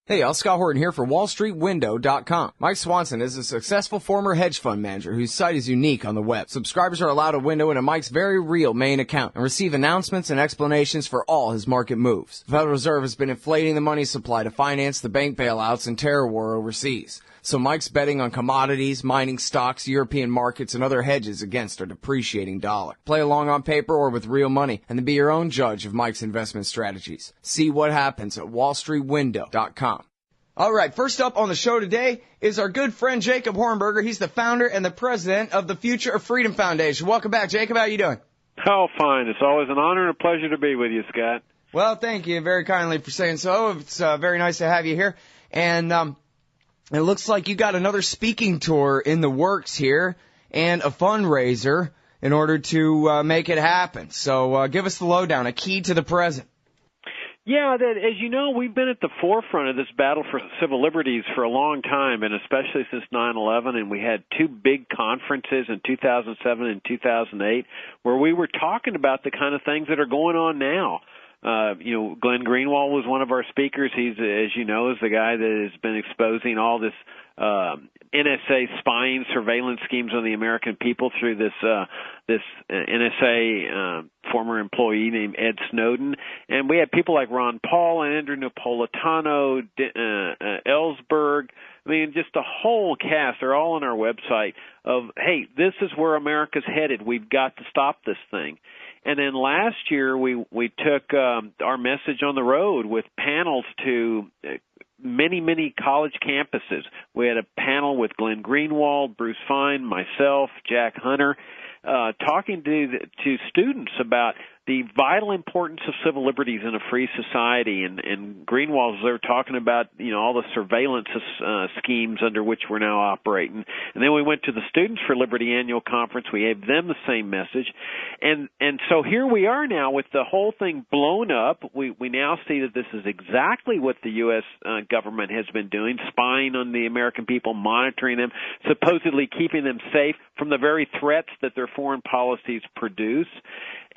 Hey, y'all, Scott Horton here for WallStreetWindow.com. Mike Swanson is a successful former hedge fund manager whose site is unique on the web. Subscribers are allowed a window into Mike's very real main account and receive announcements and explanations for all his market moves. The Federal Reserve has been inflating the money supply to finance the bank bailouts and terror war overseas. So Mike's betting on commodities, mining stocks, European markets, and other hedges against our depreciating dollar. Play along on paper or with real money, and then be your own judge of Mike's investment strategies. See what happens at WallStreetWindow.com. All right, first up on the show today is our good friend Jacob Hornberger. He's the founder and the president of the Future of Freedom Foundation. Welcome back, Jacob. How you doing? Oh, fine. It's always an honor and a pleasure to be with you, Scott. Well, thank you very kindly for saying so. It's very nice to have you here. And it looks like you got another speaking tour in the works here and a fundraiser in order to make it happen. So give us the lowdown, a key to the present. Yeah, as you know, we've been at the forefront of this battle for civil liberties for a long time, and especially since 9/11, and we had two big conferences in 2007 and 2008 where we were talking about the kind of things that are going on now. Glenn Greenwald was one of our speakers. He's, as you know, is the guy that has been exposing all this NSA spying surveillance schemes on the American people through this NSA former employee named Ed Snowden. And we had people like Ron Paul and Andrew Napolitano, Ellsberg. I mean, just a whole cast. They're all on our website of, hey, this is where America's headed. We've got to stop this thing. And then last year we took our message on the road with panels to many college campuses. We had a panel with Glenn Greenwald, Bruce Fein, myself, Jack Hunter, talking to students about the vital importance of civil liberties in a free society. And Greenwald's there talking about, all the surveillance schemes under which we're now operating. And then we went to the Students for Liberty annual conference. We gave them the same message. And so here we are now with the whole thing blown up. We now see that this is exactly what the U.S. Government has been doing, spying on the American people, monitoring them, supposedly keeping them safe from the very threats that their foreign policies produce.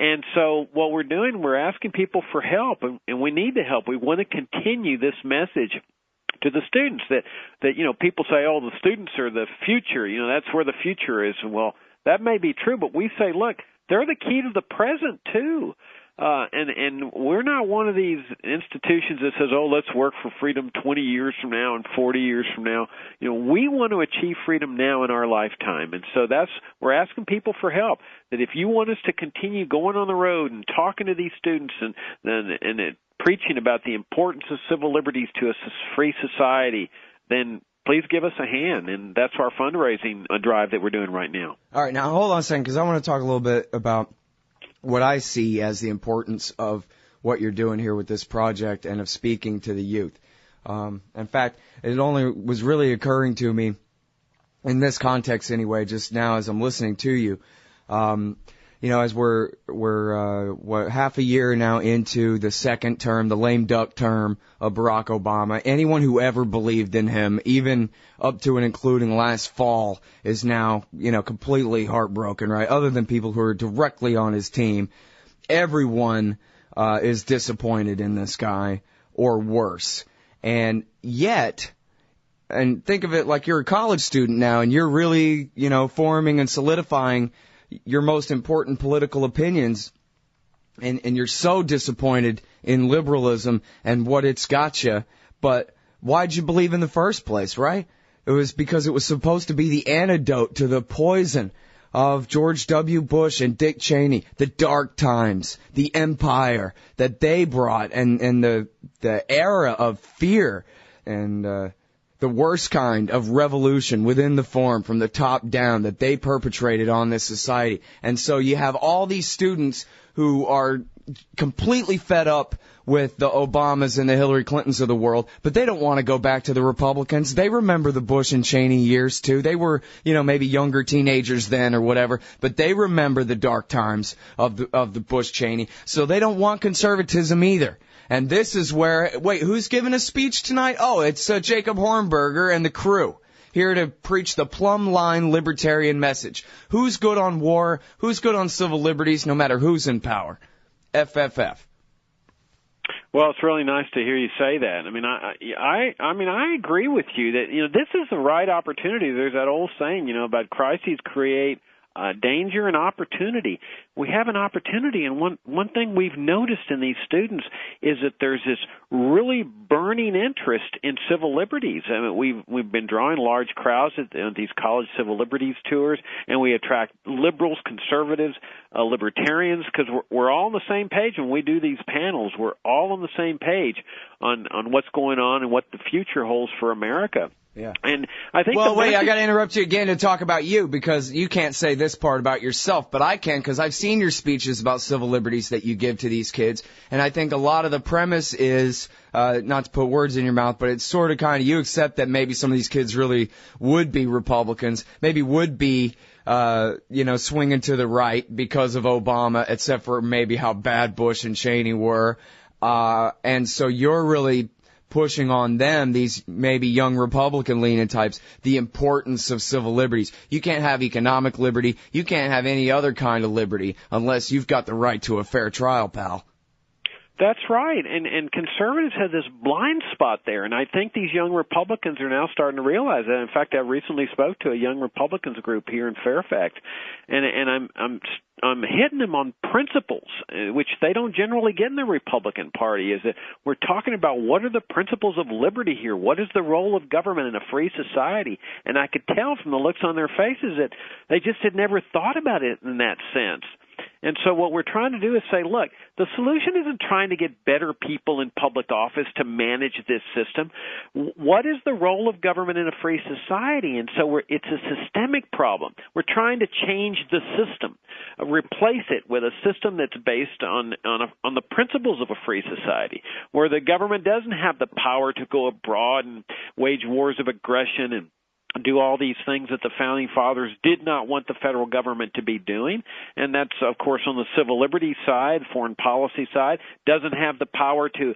And so what we're doing, we're asking people for help, and we need the help. We want to continue this message to the students that people say, oh, the students are the future, that's where the future is. And well, that may be true, but we say, look, they're the key to the present too. And we're not one of these institutions that says, oh, let's work for freedom 20 years from now and 40 years from now. We want to achieve freedom now in our lifetime. And so we're asking people for help, that if you want us to continue going on the road and talking to these students and preaching about the importance of civil liberties to a free society, then please give us a hand. And that's our fundraising drive that we're doing right now. All right. Now, hold on a second, because I want to talk a little bit about what I see as the importance of what you're doing here with this project and of speaking to the youth. In fact, it only was really occurring to me in this context anyway, just now as I'm listening to you. As we're half a year now into the second term, the lame duck term of Barack Obama. Anyone who ever believed in him, even up to and including last fall, is now, completely heartbroken, right? Other than people who are directly on his team, everyone is disappointed in this guy, or worse. And yet, and think of it like you're a college student now, and you're really, forming and solidifying your most important political opinions, and you're so disappointed in liberalism and what it's got you. But why'd you believe in the first place, right? It was because it was supposed to be the antidote to the poison of George W. Bush and Dick Cheney, the dark times, the empire that they brought, and the era of fear and the worst kind of revolution within the form from the top down that they perpetrated on this society. And so you have all these students who are completely fed up with the Obamas and the Hillary Clintons of the world, but they don't want to go back to the Republicans. They remember the Bush and Cheney years too. They were, maybe younger teenagers then or whatever, but they remember the dark times of the Bush Cheney. So they don't want conservatism either. And this is where, wait, who's giving a speech tonight? Oh, it's Jacob Hornberger and the crew, here to preach the plumb line libertarian message. Who's good on war? Who's good on civil liberties, no matter who's in power? FFF. Well, it's really nice to hear you say that. I mean, I agree with you that, this is the right opportunity. There's that old saying, about crises create danger and opportunity. We have an opportunity, and one thing we've noticed in these students is that there's this really burning interest in civil liberties. I mean, we've been drawing large crowds at these college civil liberties tours, and we attract liberals, conservatives, libertarians, because we're all on the same page when we do these panels. We're all on the same page on what's going on and what the future holds for America. Yeah. And I think Well, wait, I got to interrupt you again to talk about you, because you can't say this part about yourself, but I can, because I've seen your speeches about civil liberties that you give to these kids, and I think a lot of the premise is, not to put words in your mouth, but it's sort of kind of, you accept that maybe some of these kids really would be Republicans, maybe would be, swinging to the right because of Obama, except for maybe how bad Bush and Cheney were, and so you're really pushing on them, these maybe young Republican-leaning types, the importance of civil liberties. You can't have economic liberty. You can't have any other kind of liberty unless you've got the right to a fair trial, pal. That's right, and conservatives have this blind spot there, and I think these young Republicans are now starting to realize that. In fact, I recently spoke to a young Republicans group here in Fairfax, and I'm hitting them on principles, which they don't generally get in the Republican Party, is that we're talking about what are the principles of liberty here? What is the role of government in a free society? And I could tell from the looks on their faces that they just had never thought about it in that sense. And so what we're trying to do is say, look, the solution isn't trying to get better people in public office to manage this system. What is the role of government in a free society? And so it's a systemic problem. We're trying to change the system, replace it with a system that's based on the principles of a free society, where the government doesn't have the power to go abroad and wage wars of aggression and do all these things that the Founding Fathers did not want the federal government to be doing. And that's, of course, on the civil liberties side, foreign policy side, doesn't have the power to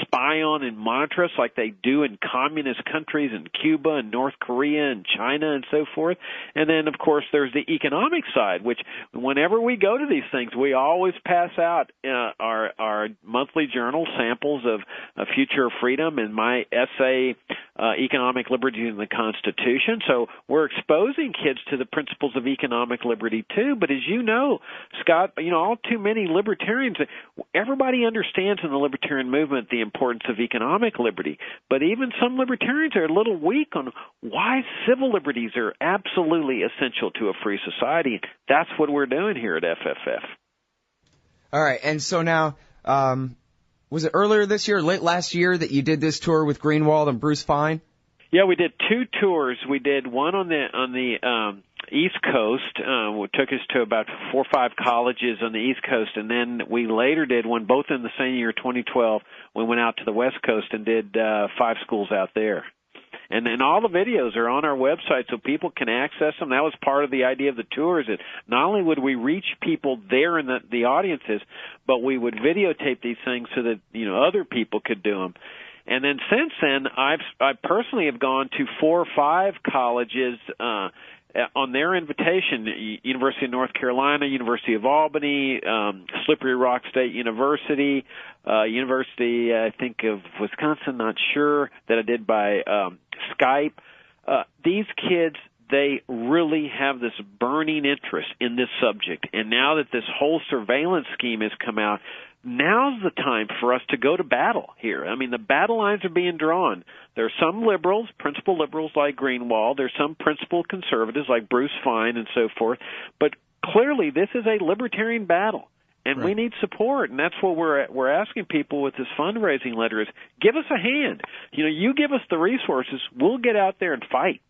spy on and monitor us like they do in communist countries in Cuba and North Korea and China and so forth. And then, of course, there's the economic side, which whenever we go to these things, we always pass out our monthly journal samples of Future of Freedom and my essay, Economic Liberty in the Constitution. So we're exposing kids to the principles of economic liberty too. But as you know, Scott, all too many libertarians, everybody understands in the libertarian movement the importance of economic liberty. But even some libertarians are a little weak on why civil liberties are absolutely essential to a free society. That's what we're doing here at FFF. All right. And so now, was it earlier this year, late last year, that you did this tour with Greenwald and Bruce Fein? Yeah, we did two tours. We did one on the East Coast, which took us to about 4 or 5 colleges on the East Coast, and then we later did one, both in the same year, 2012. We went out to the West Coast and did 5 schools out there. And then all the videos are on our website so people can access them. That was part of the idea of the tours, that not only would we reach people there in the audiences, but we would videotape these things so that other people could do them. And then since then, I personally have gone to 4 or 5 colleges on their invitation: University of North Carolina, University of Albany, Slippery Rock State University, University, I think, of Wisconsin, not sure, that I did by Skype. These kids, they really have this burning interest in this subject. And now that this whole surveillance scheme has come out, now's the time for us to go to battle here. I mean, the battle lines are being drawn. There are some liberals, principal liberals like Greenwald. There's some principal conservatives like Bruce Fein and so forth. But clearly, this is a libertarian battle, and we need support. And that's what we're asking people with this fundraising letter is, give us a hand. You give us the resources, we'll get out there and fight.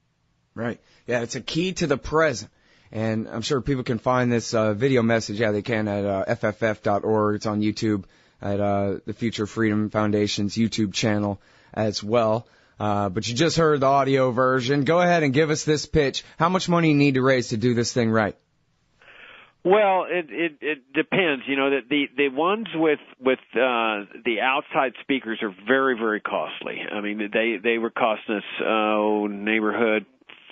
Right. Yeah, it's a key to the present. And I'm sure people can find this video message. Yeah, they can at fff.org. It's on YouTube at the Future Freedom Foundation's YouTube channel as well. But you just heard the audio version. Go ahead and give us this pitch. How much money you need to raise to do this thing right? Well, it depends. The ones with the outside speakers are very, very costly. I mean, they were costing us neighborhood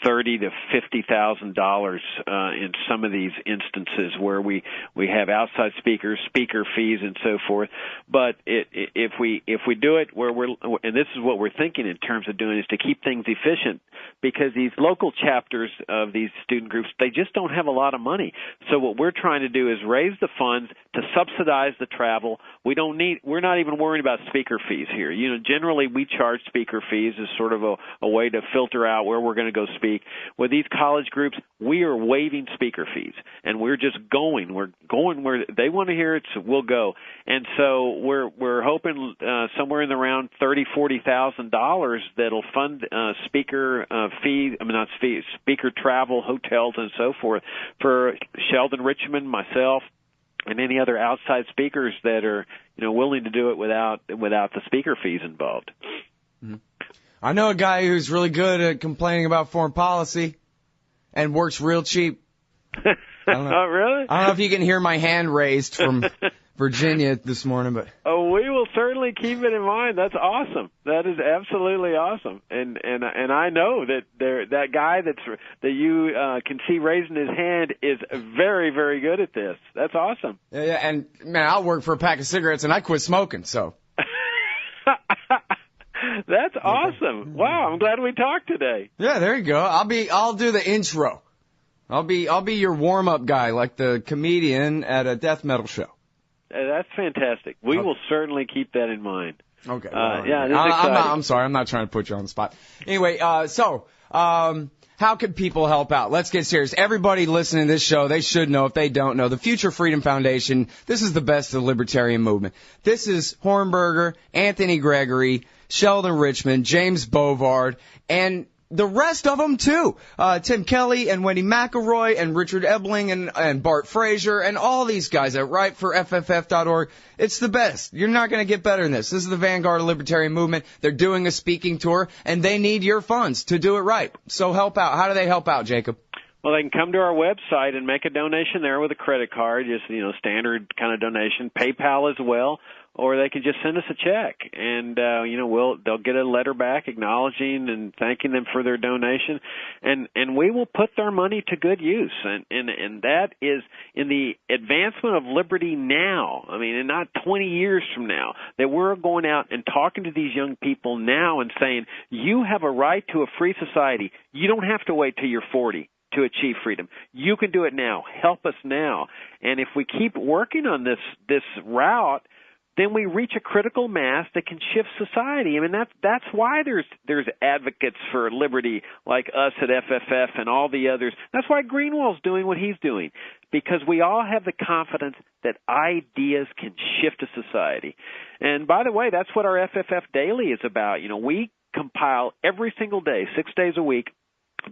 $30,000 to $50,000 in some of these instances where we have outside speakers, speaker fees, and so forth. But if we do it where and this is what we're thinking in terms of doing, is to keep things efficient, because these local chapters of these student groups, they just don't have a lot of money. So what we're trying to do is raise the funds to subsidize the travel. We're not even worrying about speaker fees here. Generally we charge speaker fees as sort of a way to filter out where we're going to go speak. With these college groups, we are waiving speaker fees, and we're just going. We're going where they want to hear it, so we'll go. And so we're hoping somewhere in the around $30,000-$40,000 that'll fund speaker fees. not fees, speaker travel, hotels, and so forth for Sheldon Richmond, myself, and any other outside speakers that are willing to do it without the speaker fees involved. Mm-hmm. I know a guy who's really good at complaining about foreign policy and works real cheap. I don't know. Oh, really? I don't know if you can hear my hand raised from Virginia this morning, but we will certainly keep it in mind. That's awesome. That is absolutely awesome. And I know that that guy that you can see raising his hand is very, very good at this. That's awesome. Yeah, and man, I'll work for a pack of cigarettes and I quit smoking, so. That's awesome. Wow, I'm glad we talked today. Yeah, there you go. I'll do the intro. I'll be your warm-up guy, like the comedian at a death metal show. That's fantastic. We will certainly keep that in mind. Okay. Yeah, this is exciting. I'm sorry. I'm not trying to put you on the spot. Anyway, how can people help out? Let's get serious. Everybody listening to this show, they should know. If they don't know, the Future Freedom Foundation, this is the best of the libertarian movement. This is Hornberger, Anthony Gregory, Sheldon Richmond, James Bovard, and the rest of them, too. Tim Kelly and Wendy McElroy and Richard Ebling and Bart Frazier and all these guys that write for FFF.org. It's the best. You're not going to get better than this. This is the vanguard of the libertarian movement. They're doing a speaking tour, and they need your funds to do it right. So help out. How do they help out, Jacob? Well, they can come to our website and make a donation there with a credit card, just, standard kind of donation, PayPal as well. Or they can just send us a check, and they'll get a letter back acknowledging and thanking them for their donation, and we will put their money to good use, and that is in the advancement of liberty now. I mean, and not 20 years from now. That we're going out and talking to these young people now and saying, you have a right to a free society. You don't have to wait till you're 40 to achieve freedom. You can do it now. Help us now. And if we keep working on this route, then we reach a critical mass that can shift society. I mean, that's why there's advocates for liberty like us at FFF and all the others. That's why Greenwald's doing what he's doing, because we all have the confidence that ideas can shift a society. And by the way, that's what our FFF Daily is about. We compile every single day, 6 days a week,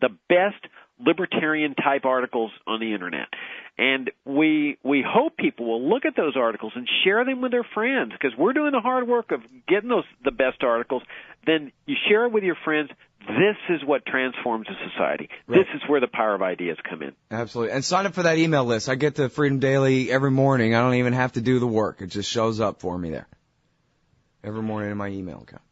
the best libertarian-type articles on the Internet. And we hope people will look at those articles and share them with their friends, because we're doing the hard work of getting the best articles. Then you share it with your friends. This is what transforms a society. Right. This is where the power of ideas come in. Absolutely. And sign up for that email list. I get the Freedom Daily every morning. I don't even have to do the work. It just shows up for me there every morning in my email account.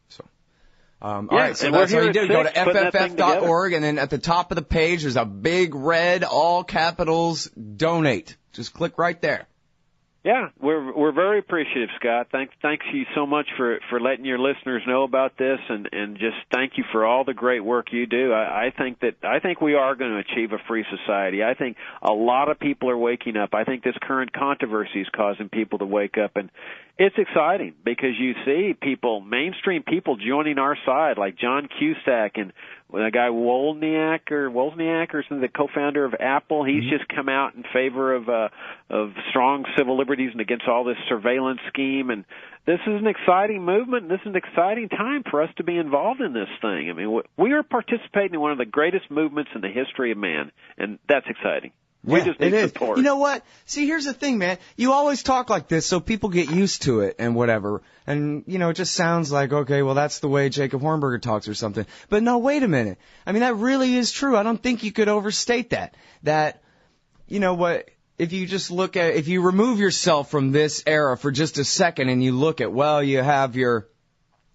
All right, so that's what you do. Go to FFF.org, and then at the top of the page, there's a big red, all capitals, donate. Just click right there. Yeah, we're very appreciative, Scott. Thanks you so much for letting your listeners know about this, and just thank you for all the great work you do. I think we are going to achieve a free society. I think a lot of people are waking up. I think this current controversy is causing people to wake up, and it's exciting because you see mainstream people joining our side, like John Cusack and that guy Wozniak or something, the co-founder of Apple. He's just come out in favor of strong civil liberties and against all this surveillance scheme. And this is an exciting movement. And this is an exciting time for us to be involved in this thing. I mean, we are participating in one of the greatest movements in the history of man, and that's exciting. We just need support. You know what? See, here's the thing, man. You always talk like this so people get used to it and whatever. And, it just sounds like, okay, well, that's the way Jacob Hornberger talks or something. But no, wait a minute. I mean, that really is true. I don't think you could overstate that. That, if you just if you remove yourself from this era for just a second and you look at, well, you have your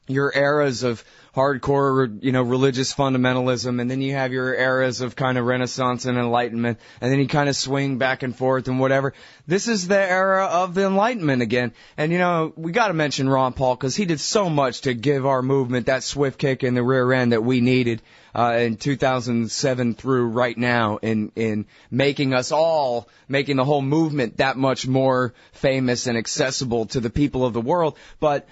your eras of hardcore, religious fundamentalism, and then you have your eras of kind of Renaissance and Enlightenment, and then you kind of swing back and forth and whatever. This is the era of the Enlightenment again. And, we got to mention Ron Paul because he did so much to give our movement that swift kick in the rear end that we needed in 2007 through right now in making the whole movement that much more famous and accessible to the people of the world. But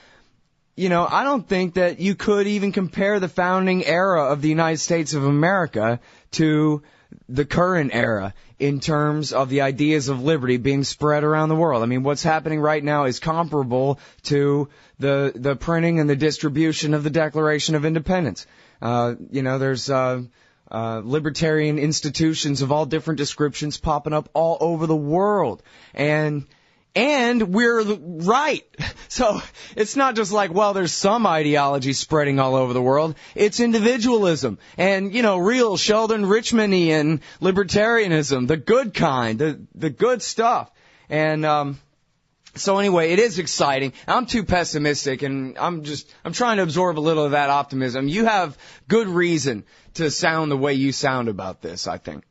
I don't think that you could even compare the founding era of the United States of America to the current era in terms of the ideas of liberty being spread around the world. I mean, what's happening right now is comparable to the printing and the distribution of the Declaration of Independence. There's libertarian institutions of all different descriptions popping up all over the world. And we're right. So it's not just like, well, there's some ideology spreading all over the world. It's individualism and, real Sheldon Richmondian libertarianism, the good kind, the good stuff. And, so anyway, it is exciting. I'm too pessimistic and I'm trying to absorb a little of that optimism. You have good reason to sound the way you sound about this, I think.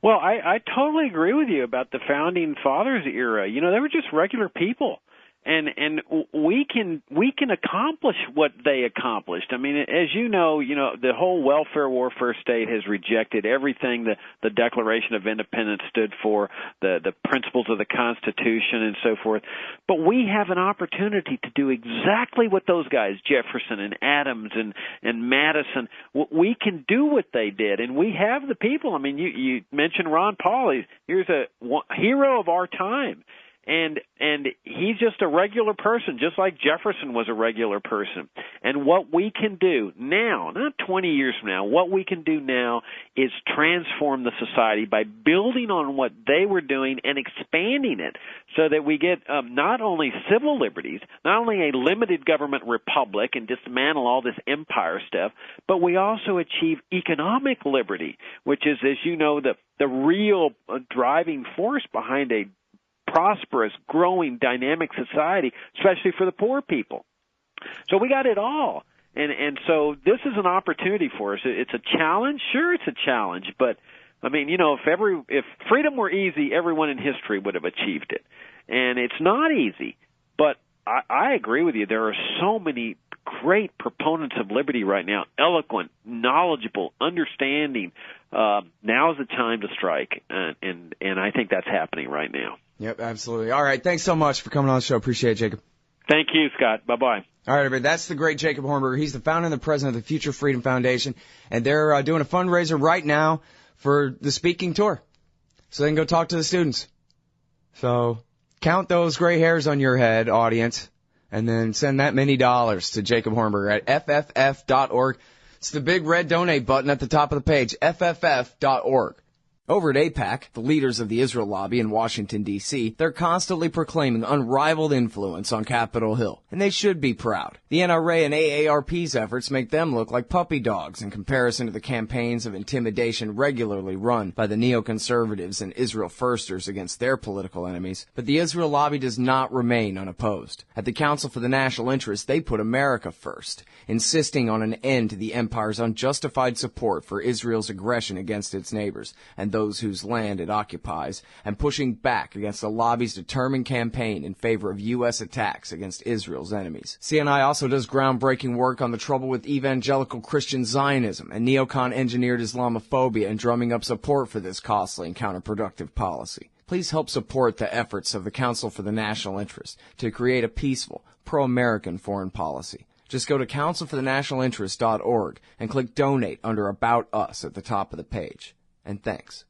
Well, I totally agree with you about the Founding Fathers era. They were just regular people. And we can accomplish what they accomplished. I mean, as you know, the whole welfare warfare state has rejected everything the Declaration of Independence stood for, the principles of the Constitution and so forth. But we have an opportunity to do exactly what those guys, Jefferson and Adams and Madison, we can do what they did, and we have the people. I mean, you mentioned Ron Paul. Here's a hero of our time. And he's just a regular person, just like Jefferson was a regular person. And what we can do now, not 20 years from now, what we can do now is transform the society by building on what they were doing and expanding it so that we get not only civil liberties, not only a limited government republic and dismantle all this empire stuff, but we also achieve economic liberty, which is, as you know, the real driving force behind a prosperous, growing, dynamic society, especially for the poor people. So we got it all. And so this is an opportunity for us. It's a challenge. Sure, it's a challenge. But, I mean, if freedom were easy, everyone in history would have achieved it. And it's not easy. But I agree with you. There are so many great proponents of liberty right now, eloquent, knowledgeable, understanding. Now's the time to strike. And I think that's happening right now. Yep, absolutely. All right, thanks so much for coming on the show. Appreciate it, Jacob. Thank you, Scott. Bye-bye. All right, everybody, that's the great Jacob Hornberger. He's the founder and the president of the Future Freedom Foundation, and they're doing a fundraiser right now for the speaking tour, so they can go talk to the students. So count those gray hairs on your head, audience, and then send that many dollars to Jacob Hornberger at fff.org. It's the big red donate button at the top of the page, fff.org. Over at AIPAC, the leaders of the Israel lobby in Washington, D.C., they're constantly proclaiming unrivaled influence on Capitol Hill, and they should be proud. The NRA and AARP's efforts make them look like puppy dogs in comparison to the campaigns of intimidation regularly run by the neoconservatives and Israel firsters against their political enemies. But the Israel lobby does not remain unopposed. At the Council for the National Interest, they put America first, insisting on an end to the empire's unjustified support for Israel's aggression against its neighbors and those whose land it occupies, and pushing back against the lobby's determined campaign in favor of U.S. attacks against Israel's enemies. CNI also does groundbreaking work on the trouble with evangelical Christian Zionism and neocon-engineered Islamophobia and drumming up support for this costly and counterproductive policy. Please help support the efforts of the Council for the National Interest to create a peaceful, pro-American foreign policy. Just go to councilforthenationalinterest.org and click Donate under About Us at the top of the page. And thanks.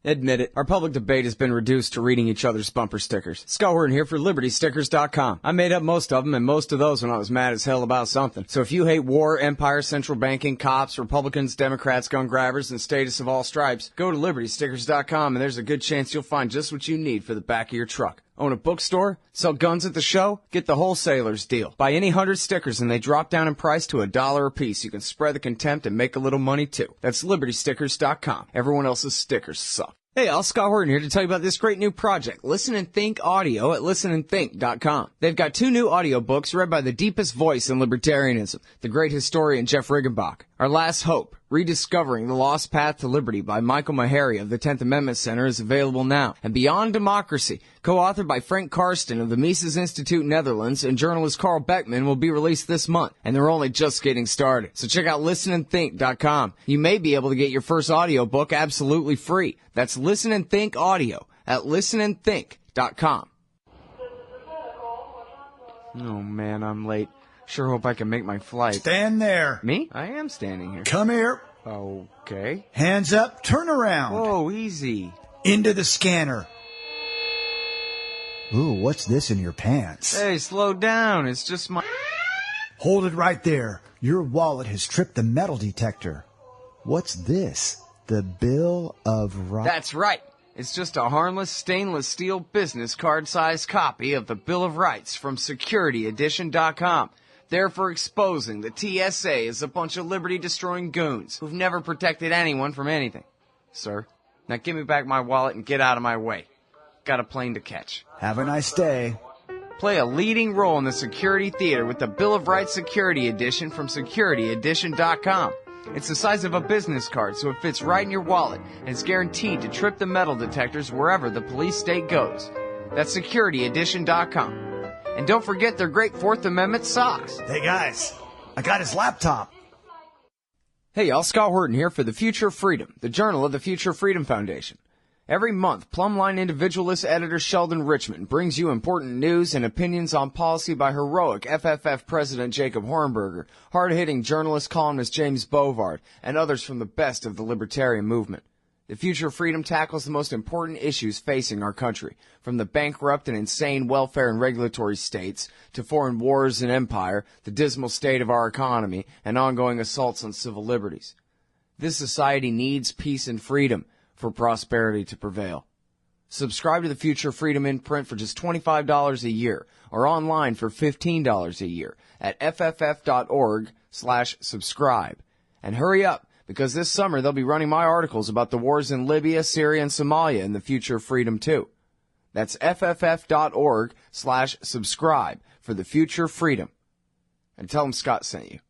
Admit it, our public debate has been reduced to reading each other's bumper stickers. Scott Horton here for libertystickers.com. I made up most of them, and most of those when I was mad as hell about something. So if you hate war, empire, central banking, cops, Republicans, Democrats, gun grabbers, and status of all stripes, go to libertystickers.com, and there's a good chance you'll find just what you need for the back of your truck. Own a bookstore? Sell guns at the show? Get the wholesaler's deal. Buy any 100 stickers and they drop down in price to $1 a piece. You can spread the contempt and make a little money too. That's libertystickers.com. Everyone else's stickers suck. Hey, all, Scott Horton here to tell you about this great new project, Listen and Think Audio at listenandthink.com. They've got 2 new audiobooks read by the deepest voice in libertarianism, the great historian Jeff Riggenbach. Our Last Hope, Rediscovering the Lost Path to Liberty by Michael Maharrey of the 10th Amendment Center is available now. And Beyond Democracy, co-authored by Frank Karsten of the Mises Institute Netherlands and journalist Carl Beckman, will be released this month. And they're only just getting started. So check out listenandthink.com. You may be able to get your first audiobook absolutely free. That's Listen and Think Audio at listenandthink.com. Oh man, I'm late. Sure hope I can make my flight. Stand there. Me? I am standing here. Come here. Okay. Hands up, turn around. Whoa, easy. Into the scanner. Ooh, what's this in your pants? Hey, slow down. It's just my... Hold it right there. Your wallet has tripped the metal detector. What's this? The Bill of Rights? That's right. It's just a harmless stainless steel business card-sized copy of the Bill of Rights from SecurityEdition.com. There for exposing the TSA as a bunch of liberty-destroying goons who've never protected anyone from anything. Sir, now give me back my wallet and get out of my way. Got a plane to catch. Have a nice day. Play a leading role in the security theater with the Bill of Rights Security Edition from SecurityEdition.com. It's the size of a business card, so it fits right in your wallet, and it's guaranteed to trip the metal detectors wherever the police state goes. That's SecurityEdition.com. And don't forget their great Fourth Amendment socks. Hey guys, I got his laptop. Hey y'all, Scott Horton here for The Future of Freedom, the journal of the Future Freedom Foundation. Every month, Plumline individualist editor Sheldon Richmond brings you important news and opinions on policy by heroic FFF President Jacob Hornberger, hard-hitting journalist columnist James Bovard, and others from the best of the libertarian movement. The Future of Freedom tackles the most important issues facing our country, from the bankrupt and insane welfare and regulatory states to foreign wars and empire, the dismal state of our economy, and ongoing assaults on civil liberties. This society needs peace and freedom for prosperity to prevail. Subscribe to the Future of Freedom in print for just $25 a year or online for $15 a year at fff.org/subscribe. And hurry up, because this summer they'll be running my articles about the wars in Libya, Syria, and Somalia in the Future of Freedom too. That's fff.org/subscribe for the Future of Freedom. And tell them Scott sent you.